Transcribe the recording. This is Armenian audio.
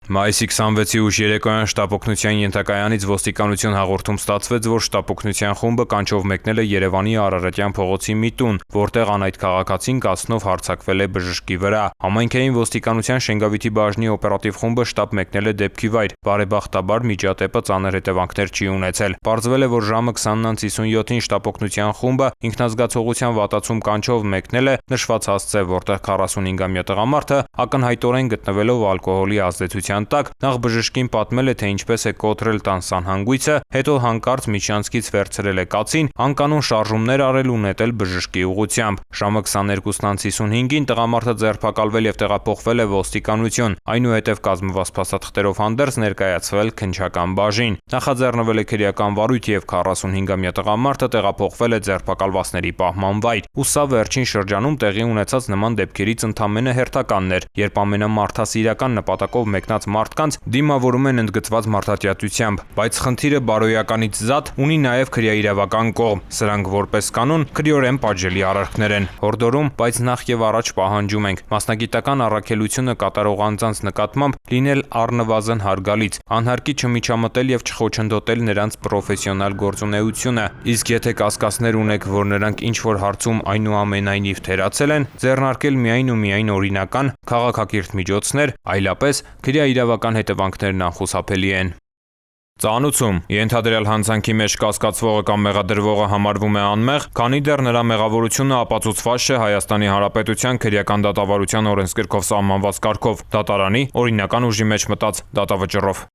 Մայիսի 26-ի ուշ երեկոյան շտապօգնության ենթակայանից ոստիկանություն հաղորդում ստացվեց, որ շտապօգնության խումբը կանչով մեկնել է Երևանի Արարատյան փողոցի մի տուն, որտեղ անայդ քաղաքացին կացնով հարձակվել է բժշկի վրա։ Համայնքային ոստիկանության Շենգավիթի բաժնի օպերատիվ խումբը շտապ մեկնել է դեպքի վայր։ Բարեբախտաբար միջադեպը ծանր հետևանքներ չի ունեցել։ Պարզվել է, որ ժամը 20:27-ին շտապօգնության խումբը ինքնազգացողության վատացում կանչով մեկնել է նշված հասցե, որտեղ 45-ամյա տղամարդը ակնհայտորեն գտնվելով ալկոհոլի ազդեցության տակ նախ բժշկին պատմել է, թե ինչպես է կոտրել տան սանհանգույցը, հետո հանկարծ միջանցքից վերցրել է կացին, անկանոն շարժումներ արել ու նետել բժշկի ուղղությամբ։ Ժամը 22:55-ին տղամարդը ձերբակալվել եւ տեղափոխվել է ոստիկանություն, այնուհետև կազմված փաստաթղթերով հանդերձ ներկայացվել քննչական բաժին։ Նախաձեռնվել է քրեական վարույթ եւ 45-ամյա տղամարդը տեղափոխվել է ձերբակալվածների պահման վայր։ Ու սա վերջին շրջանում տեղի ունեցած նման դեպքերից ընդամենը հերթականն էր, երբ ամենամարդասիրական նպատակով մեկնած մարդկանց դիմավորում են ընդգծված մարդատյացությամբ, բայց խնդիրը բարոյականից զատ ունի նաև քրեաիրավական կողմ։ Սրանք որպես կանոն քրեորեն պատժելի արարքներ են։ Հորդորում, բայց նախ եւ առաջ պահանջում ենք մասնագիտական առաքելությունը կատարող անձանց նկատմամբ լինել առնվազն հարգալից, անհարկի չմիջամտել եւ չխոչընդոտել նրանց պրոֆեսիոնալ գործունեությունը։ Իսկ եթե կասկածներ ունեք, որ նրանք ինչ-որ հարցում այնուամենայնիվ թերացել են, ձեռնարկել միայն ու միայն օրինական քաղաքակիրթ միջոցներ, այլապես քրեաիրավական հետևանքներն անխուսափելի են։ Ծանուցում ենթադրյալ հանցանքի մեջ կասկածվողը կամ մեղադրվողը համարվում է անմեղ, քանի դեռ նրա մեղավորությունը ապացուցված չէ Հայաստանի Հանրապետության քրեական դատավարության օրենսգրքով սահմանված կարգով, դատարանի օրինական ուժի մեջ մտած դատավճռով։